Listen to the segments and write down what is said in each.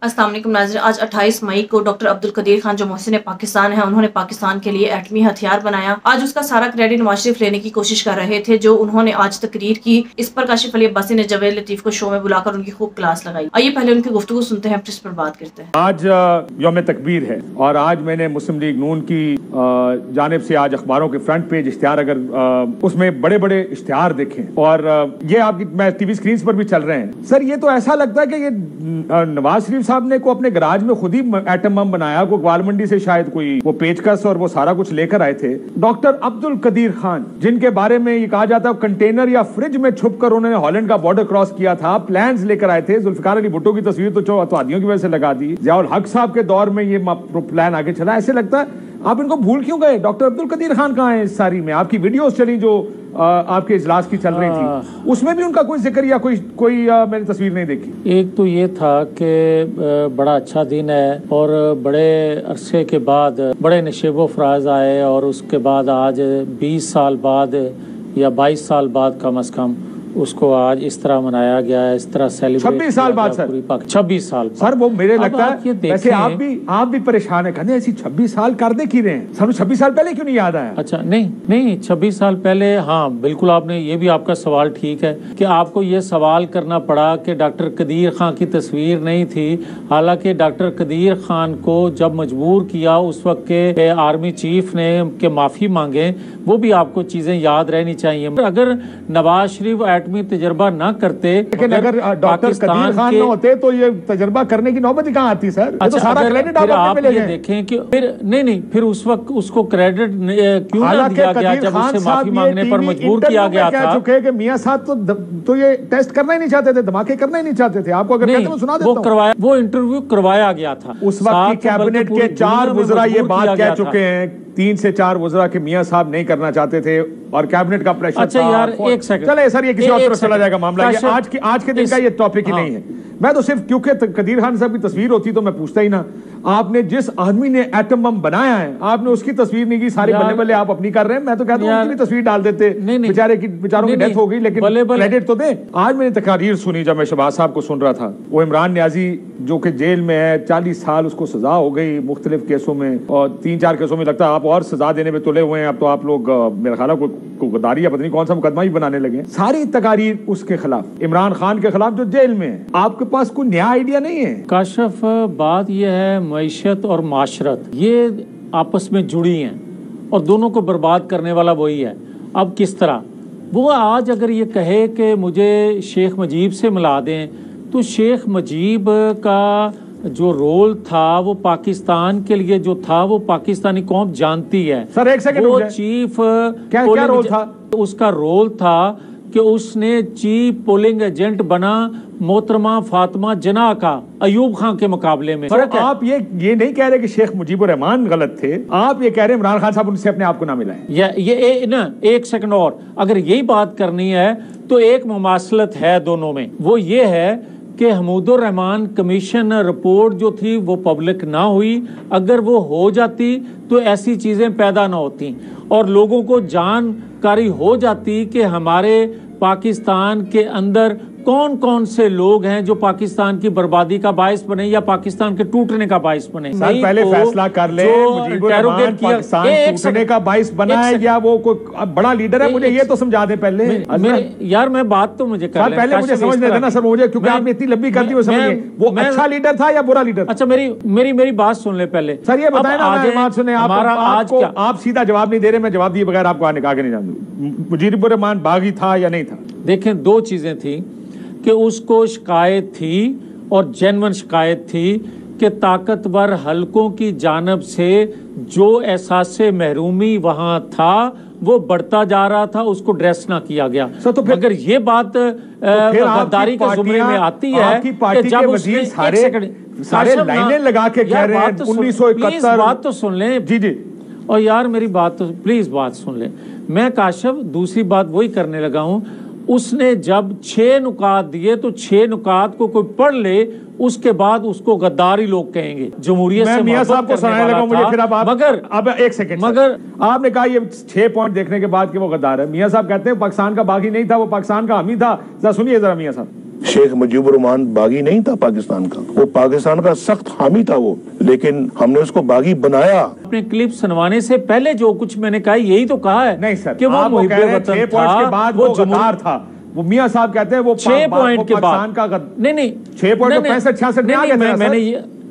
अस्सलाम वालेकुम नाज़रीन, आज 28 मई को डॉक्टर अब्दुल कदीर खान जो मोहसिन पाकिस्तान है, उन्होंने पाकिस्तान के लिए एटमी हथियार बनाया। आज उसका सारा क्रेडिट नवाज शरीफ लेने की कोशिश कर रहे थे, जो उन्होंने आज तकरीर की। इस पर काशिफ अली अब्बासी ने जवेद लतीफ को शो में बुलाकर उनकी खूब क्लास लगाई। आइए पहले उनकी गुफ्तगू सुनते हैं, फिर इस पर बात करते हैं। आज यौम तकबीर है और आज मैंने मुस्लिम लीग नून की जानिब से आज अखबारों के फ्रंट पेज इश्तिहार अगर उसमें बड़े बड़े इश्तिहार देखें और ये आपकी मैं टीवी स्क्रीन पर भी चल रहे हैं। सर ये तो ऐसा लगता है कि ये नवाज शरीफ साहब ने को अपने गराज में खुद ही एटम बम बनाया, को ग्वाल मंडी से शायद कोई वो पेचकस और वो सारा कुछ लेकर आए थे। डॉक्टर अब्दुल कदीर खान जिनके बारे में ये कहा जाता है कंटेनर या फ्रिज में छुपकर उन्होंने हॉलैंड का बॉर्डर क्रॉस किया था, प्लान्स लेकर आए थे। जुल्फिकार अली भुट्टो की तस्वीर तो अतवादियों की वजह से लगा दी, ज़ियाउल हक साहब के दौर में ये प्लान आगे चला। ऐसे लगता है आप इनको भूल क्यों गए? डॉक्टर अब्दुल कदीर खान कहाँ है इस सारी में? आपकी वीडियोस चली जो आपके इजलास की चल रही थी, उसमें भी उनका कोई जिक्र या कोई मैंने तस्वीर नहीं देखी। एक तो ये था कि बड़ा अच्छा दिन है और बड़े अरसे के बाद बड़े नशेबो फराज आए और उसके बाद आज 20 साल बाद या 22 साल बाद कम अज कम उसको आज इस तरह मनाया गया है, इस तरह सेलिब्रेट 26 साल बाद सर, 26 साल सर वो मेरे लगता है वैसे आप भी परेशान है, कहते ऐसी 26 साल कर दे की रहे हैं, सर 26 साल पहले क्यों नहीं याद आया? अच्छा नहीं 26 साल पहले, हाँ बिल्कुल आपने ये भी आपका सवाल ठीक है कि आपको ये सवाल करना पड़ा कि डॉक्टर कदीर खान की तस्वीर नहीं थी। हालांकि डॉक्टर कदीर खान को जब मजबूर किया उस वक्त के आर्मी चीफ ने के माफी मांगे, वो भी आपको चीजें याद रहनी चाहिए। अगर नवाज शरीफ एटमी तजर्बा ना करते, लेकिन अगर डॉक्टर कदीर खान न होते तो ये तजर्बा करने की नौबत ही कहाँ आती सर? अच्छा, तो सारा क्रेडिट आप ये देखें कि फिर नहीं फिर उस वक्त उसको क्रेडिट क्यों ना दिया गया जब उससे माफी मांगने पर मजबूर किया गया था? कह चुके कि मियां साहब तो ये टेस्ट करना ही नहीं चाहते थे, धमाके करना ही नहीं चाहते थे। आपको अगर कहते मैं सुना देता हूं, वो इंटरव्यू करवाया गया था। उस वक्त की कैबिनेट के 4 वज़रा ये बात कह चुके हैं, 3 से 4 वज़रा के मियां साहब नहीं करना चाहते थे और कैबिनेट का प्रेशर। अच्छा यार एक सेकंड, चले सर ये किसी और तरफ चला जाएगा मामला, ये आज के दिन का ये टॉपिक ही नहीं है। मैं तो सिर्फ क्योंकि कदीर खान साहब की तस्वीर होती तो मैं पूछता ही ना। आपने जिस आदमी ने एटम बम बनाया है आपने उसकी तस्वीर नहीं की, सारी बल्ले बल्ले आप अपनी कर रहे हैं। मैं तो कहता हूं उनकी भी तस्वीर डाल देते, बेचारों की डेथ हो गई, लेकिन क्रेडिट तो दे। आज मैंने तकरीर सुनी जब मैं शहबाज साहब को सुन रहा था, वो इमरान न्याजी जो कि जेल में है, 40 साल उसको सजा हो गई मुख्तलिफ केसों में और 3-4 केसों में लगता है आप और सजा देने में तुले हुए हैं। अब तो आप लोग मेरा ख्याल को गद्दारी या पता नहीं कौन सा मुकदमा ही बनाने लगे। सारी तकारीर उसके खिलाफ, इमरान खान के खिलाफ जो जेल में है। आपके पास कोई नया आइडिया नहीं है? काशिफ बात यह है, मईशत और माशरत ये आपस में जुड़ी हैं और दोनों को बर्बाद करने वाला वही है। अब किस तरह वो आज अगर ये कहे कि मुझे शेख मुजीब से मिला दें, तो शेख मुजीब का जो रोल था वो पाकिस्तान के लिए जो था वो पाकिस्तानी कौम जानती है। सर एक सेकंड, वो चीफ क्या रोल था? उसका रोल था कि उसने चीफ पोलिंग एजेंट बना मोहतरमा फातिमा जना का अयूब खान के मुकाबले में। तो आप ये नहीं कह रहे कि शेख मुजीबुर रहमान गलत थे, आप ये कह रहे हैं इमरान खान साहब उनसे अपने आप को ना मिलाएं। ये ना एक सेकंड और, अगर यही बात करनी है तो एक मुमासलत है दोनों में। वो ये है कि हमीदुर रहमान कमीशन रिपोर्ट जो थी वो पब्लिक ना हुई। अगर वो हो जाती तो ऐसी चीजें पैदा ना होती और लोगों को जानकारी हो जाती कि हमारे पाकिस्तान के अंदर कौन कौन से लोग हैं जो पाकिस्तान की बर्बादी का बायस बने या पाकिस्तान के टूटने का बायस बने। सर पहले फैसला कर ले, मुजीबुर रहमान पाकिस्तान टूटने का बायस बना है या वो कोई बड़ा लीडर है? मुझे ये तो समझा दे पहले। यार मैं बात तो मुझे कर पहले मुझे समझने देना सर, मुझे क्योंकि आपने इतनी लंबी कर दी, वो समझिए वो अच्छा लीडर था या बुरा लीडर? अच्छा मेरी बात सुन ले पहले। सर ये बताए ना, बात सुने आप सीधा जवाब नहीं दे रहे, मैं जवाब दिए बगैर आपको आने आगे नहीं जानूं। मुजीबुर रहमान बागी था या नहीं था? देखें दो चीजें थी कि उसको शिकायत थी और जेन्युइन शिकायत थी कि ताकतवर हलकों की जानब से जो एहसास महरूमी वहां था वो बढ़ता जा रहा था, उसको ड्रेस ना किया गया। तो अगर ये बात गद्दारी के जुमरे में आती है कि जब उसने सारे लाइनें लगा के कह रहे हैं 1971, बात तो सुन ले जी और यार मेरी बात तो प्लीज बात सुन ले। मैं काशिफ दूसरी बात वही करने लगा हूं, उसने जब 6 नुकात दिए तो 6 नुकात को कोई पढ़ ले, उसके बाद उसको गद्दारी लोग कहेंगे। जमहूरियत से मियां साहब को सुनाने लगा मुझे, फिर अब एक सेकंड, मगर आपने कहा ये 6 पॉइंट देखने के बाद कि वो गद्दार है। मियां साहब कहते हैं पाकिस्तान का बागी नहीं था, वो पाकिस्तान का हामी था। जरा सुनिए जरा मियां साहब। शेख मुजीबुर रहमान बागी नहीं था पाकिस्तान का, वो पाकिस्तान का सख्त हामी था वो, लेकिन हमने उसको बागी बनाया। अपने क्लिप सुनवाने से पहले जो कुछ मैंने कहा यही तो कहा है। नहीं सर, कि वो मुहिब्बे वतन 6 पॉइंट्स के बाद वो गद्दार था। वो मियां साहब कहते हैं वो 6 पॉइंट के बाद नहीं 6 पॉइंट 65-66 में आ गया था। मैंने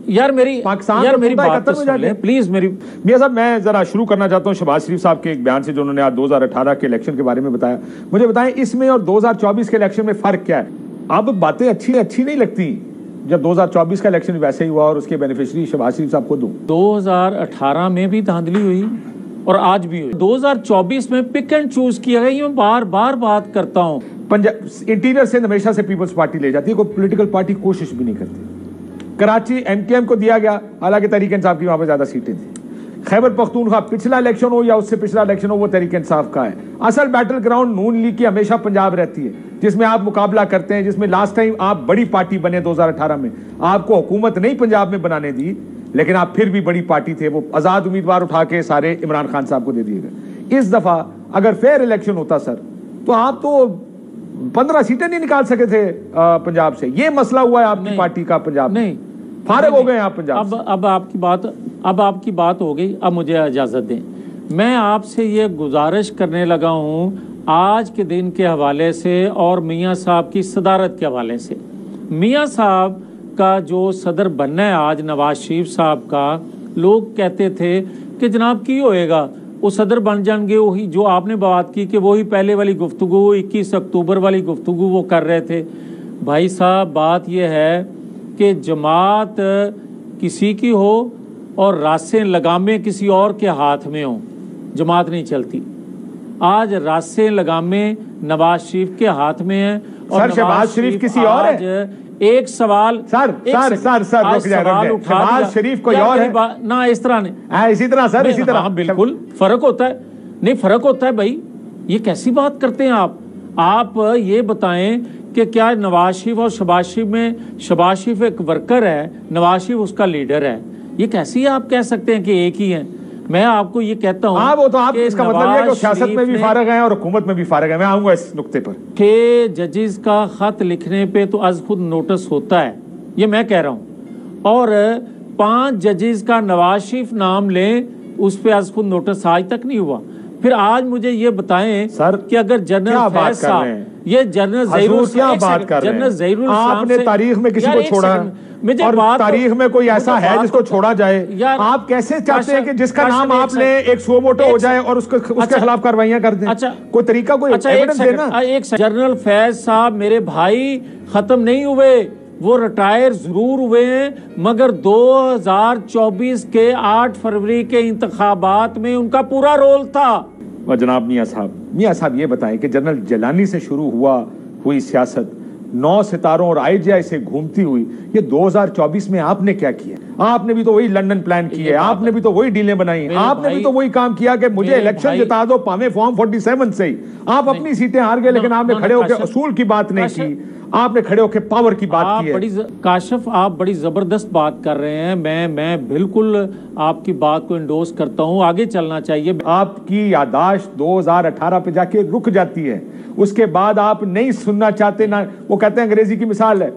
यार मेरी बात तो सुन ले प्लीज मेरी। मियां साहब, मैं जरा शुरू करना चाहता हूं शहबाज शरीफ साहब के एक बयान से जो उन्होंने आज 2018 के इलेक्शन के बारे में बताया। मुझे बताएं इसमें और 2024 के इलेक्शन में फर्क क्या है? अब बातें अच्छी नहीं लगती जब 2024 का इलेक्शन वैसे ही हुआ और उसके बेनिफिशियरी शहबाज शरीफ साहब को दूं। 2018 में भी धांधली हुई और आज भी हुई। 2024 में पिक एंड चूज किया गया। ये मैं बार बार बात करता हूं। पंजाब इंटीरियर से हमेशा से पीपल्स पार्टी ले जाती है, कोई पॉलिटिकल पार्टी कोशिश भी नहीं करती। कराची एमकेएम को दिया गया, हालांकि तहरीक इंसाफ की वहां पर ज्यादा सीटें थी। खैबर पख्तूनख्वा पिछला इलेक्शन हो या उससे पिछला इलेक्शन हो, वो तहरीक इंसाफ का है। असल बैटल ग्राउंड नून लीग की हमेशा पंजाब रहती है, जिसमें आप मुकाबला करते हैं, जिसमें लास्ट टाइम आप बड़ी पार्टी बने 2018 में। आपको हुकूमत नहीं पंजाब में बनाने दी, लेकिन आप फिर भी बड़ी पार्टी थे। वो आजाद उम्मीदवार उठा के सारे इमरान खान साहब को दे दिए गए। इस दफा अगर फेयर इलेक्शन होता सर, तो आप तो 15 सीटें नहीं निकाल सके थे पंजाब से। ये मसला हुआ है आपकी पार्टी का पंजाब नहीं, फारिग हो गए आप पंजाब। अब आपकी बात हो गई। अब मुझे इजाजत दें। मैं आपसे ये गुजारिश करने लगा हूं आज के दिन के हवाले से और मियां साहब की सदारत के हवाले से। मियां साहब का जो सदर बनना है आज नवाज शरीफ साहब का, लोग कहते थे कि जनाब की होएगा, वो सदर बन जाएंगे। वही जो आपने बात की कि वही पहले वाली गुफ्तगू 21 अक्टूबर वाली गुफ्तगू वो कर रहे थे। भाई साहब, बात यह है कि जमात किसी की हो और रास्ते लगामे किसी और के हाथ में हो, जमात नहीं चलती। आज रास्ते लगामे नवाज शरीफ के हाथ में है। और शहबाज शरीफ किसी और है। एक सवाल सर रुक जाए। शहबाज शरीफ कोई और है ना, इस तरह नहीं, इसी तरह सर, इसी तरह। बिल्कुल फर्क होता है। नहीं, फर्क होता है भाई। ये कैसी बात करते हैं आप ये बताएं कि क्या नवाज शरीफ और शहबाज शरीफ में, शहबाज शरीफ एक वर्कर है, नवाज शरीफ उसका लीडर है। ये कैसी आप कह सकते हैं कि एक ही है? मैं आपको ये कहता हूँ वो तो आप इसका मतलब है कि सियासत में भी फारिग हैं और हुकूमत में भी फारिग हैं। मैं आऊंगा इस नुक्ते पर। 6 जजेस का खत लिखने पे तो आज खुद नोटिस होता है, ये मैं कह रहा हूँ। और 5 जजेस का नवाज शरीफ नाम लें, उस पे आज खुद नोटिस आज तक नहीं हुआ। फिर आज मुझे ये बताएं सर कि अगर जनरल फैज साहब, ये जनरल ज़हीरुल आपने तारीख में किसी को छोड़ा और तारीख में कोई ऐसा है जिसको छोड़ा जाए? आप कैसे चाहते हैं कि जिसका नाम आप ले एक सो मोटो हो जाए और उसके खिलाफ कार्रवाइयां कर दें? कोई तरीका, कोई एविडेंस देना। एक जनरल फैज साहब मेरे भाई खत्म नहीं हुए, वो रिटायर जरूर हुए हैं, मगर 2024 के 8 फरवरी के इंतखाबात में उनका पूरा रोल था। और जनाब मियां साहब ये बताएं कि जनरल जलानी से शुरू हुई सियासत 9 सितारों और आईजीआई से घूमती हुई ये 2024 में आपने क्या किया? आपने भी तो वही लंदन प्लान की है, आपने भी तो वही डीलें बनाई, आपने भी तो वही काम किया कि मुझे इलेक्शन जिता दो पावे फॉर्म 47 से ही। आप अपनी सीटें हार गए, लेकिन आपने खड़े होकर असूल की बात नहीं की, आपने खड़े होकर पावर की बात की है। काशिफ, आप बड़ी जबरदस्त बात कर रहे हैं। मैं बिल्कुल आपकी बात को इंडोर्स करता हूं, आगे चलना चाहिए। आपकी यादाश्त 2018 पे जाके रुक जाती है, उसके बाद आप नहीं सुनना चाहते ना। वो कहते हैं, अंग्रेजी की मिसाल है,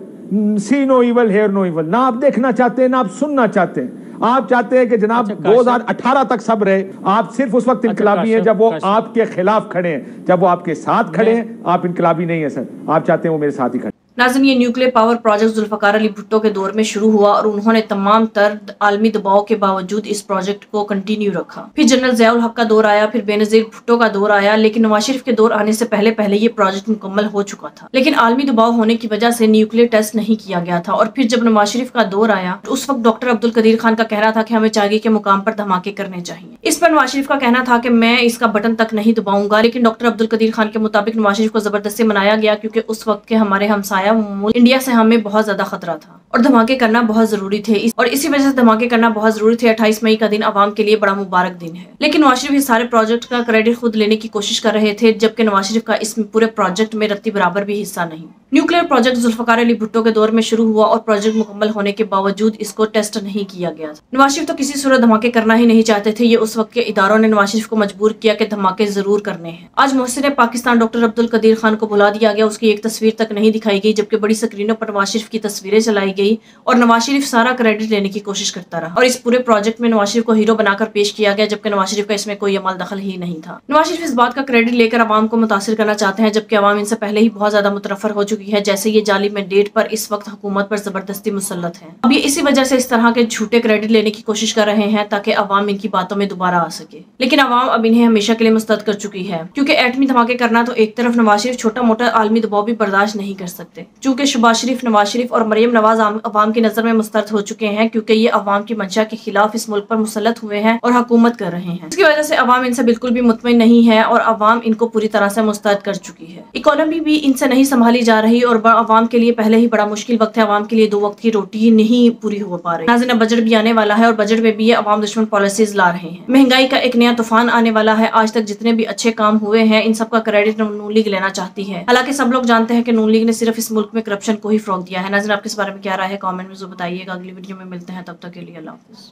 see no evil hear no evil. ना आप देखना चाहते हैं ना आप सुनना चाहते हैं। आप चाहते हैं कि जनाब 2018 तक सब रहे। आप सिर्फ उस वक्त इनकलाबी हैं जब वो आपके खिलाफ खड़े हैं, जब वो आपके साथ खड़े हैं आप इनकलाबी नहीं है सर। आप चाहते हैं वो मेरे साथ ही खड़े। नाज़रीन, ये nuclear power project Zulfikar Ali Bhutto के दौर में शुरू हुआ और उन्होंने तमाम तर आलमी दबाव के बावजूद इस प्रोजेक्ट को कंटिन्यू रखा। फिर जनरल ज़ियाउल हक का दौर आया, फिर बेनज़ीर भुट्टो का दौर आया, लेकिन नवाज शरीफ के दौर आने से पहले ये प्रोजेक्ट मुकम्मल हो चुका था। लेकिन आलमी दबाव होने की वजह से न्यूक्लियर टेस्ट नहीं किया गया था। और फिर जब नवाज शरीफ का दौर आया, उस वक्त डॉक्टर अब्दुल कदीर खान का कहना था कि हमें चागी के मुकाम पर धमाके करने चाहिए। इस पर नवाज शरीफ का कहना था कि मैं इसका बटन तक नहीं दबाऊंगा, लेकिन डॉक्टर अब्दुल कदीर खान के मुताबिक नवाज शरीफ को जबरदस्ती मनाया गया, क्योंकि उस वक्त के हमारे हमसाया मुल्क इंडिया से हमें बहुत ज्यादा खतरा था। और धमाके करना बहुत जरूरी थे और इसी वजह से धमाके करना बहुत जरूरी थे। 28 मई का दिन आवाम के लिए बड़ा मुबारक दिन है। लेकिन नवाज शरीफ इस सारे प्रोजेक्ट का क्रेडिट खुद लेने की कोशिश कर रहे थे, जबकि नवाज शरीफ का इस पूरे प्रोजेक्ट में रत्ती बराबर भी हिस्सा नहीं। न्यूक्लियर प्रोजेक्ट जुल्फकार अली भुट्टो के दौर में शुरू हुआ और प्रोजेक्ट मुकम्मल होने के बावजूद इसको टेस्ट नहीं किया गया था। नवाज शरीफ तो किसी सूरत धमाके करना ही नहीं चाहते थे। ये उस वक्त के इदारों ने नवाज शरीफ को मजबूर किया कि धमाके जरूर करने हैं। आज मोहसिन पाकिस्तान डॉक्टर अब्दुल कदीर खान को बुला दिया गया, उसकी एक तस्वीर तक नहीं दिखाई गई, जबकि बड़ी स्क्रीनों पर नवाज शरीफ की तस्वीरें चलाई गई और नवाज शरीफ सारा क्रेडिट लेने की कोशिश करता रहा। और इस पूरे प्रोजेक्ट में नवाज शरीफ को हीरो बनाकर पेश किया गया, जबकि नवाज शरीफ का इसमें कोई अमल दखल ही नहीं था। नवाज शरीफ इस बात का क्रेडिट लेकर अवाम को मुतासिर करना चाहते हैं, जबकि अवाम इनसे पहले ही बहुत ज्यादा मुतरफर हो चुकी है। जैसे ये जाली मैंडेट पर इस वक्त हुकूमत पर जबरदस्ती मुसल्लत है। अब ये इसी वजह से इस तरह के झूठे क्रेडिट लेने की कोशिश कर रहे हैं ताकि अवाम इनकी बातों में दोबारा आ सके। लेकिन अवाम अब इन्हें हमेशा के लिए मुस्तरद कर चुकी है, क्योंकि एटमी धमाके करना तो एक तरफ, नवाज शरीफ छोटा मोटा आलमी दबाव भी बर्दाश्त नहीं कर सकते। चूंकि शहबाज शरीफ, नवाज शरीफ और मरियम नवाज अवाम की नजर में मुस्तरद हो चुके हैं, क्योंकि ये अवाम की मंशा के खिलाफ इस मुल्क पर मुसल्लत हुए हैं और हुकूमत कर रहे हैं। इसकी वजह से अवाम इनसे बिल्कुल भी मुतमईन नहीं है और अवाम इनको पूरी तरह से मुस्तरद कर चुकी है। इकोनॉमी भी इनसे नहीं संभाली जा रही और अवाम के लिए पहले ही बड़ा मुश्किल वक्त है। अवाम के लिए 2 वक्त की रोटी नहीं पूरी हो पा रही। नाज़रीन, बजट भी आने वाला है और बजट में भी ये अवाम दुश्मन पॉलिसीज ला रहे हैं। महंगाई का एक नया तूफान आने वाला है। आज तक जितने भी अच्छे काम हुए हैं, इन सब का क्रेडिट नून लीग लेना चाहती है। हालांकि सब लोग जानते हैं कि नून लीग ने सिर्फ इस मुल्क में करप्शन को ही फरोग दिया है। नाज़रीन, आपके इस बारे में क्या राय है, कमेंट में जरूर बताइएगा। अगली वीडियो में मिलते हैं, तब तक के लिए अल्लाह हाफ़िज़।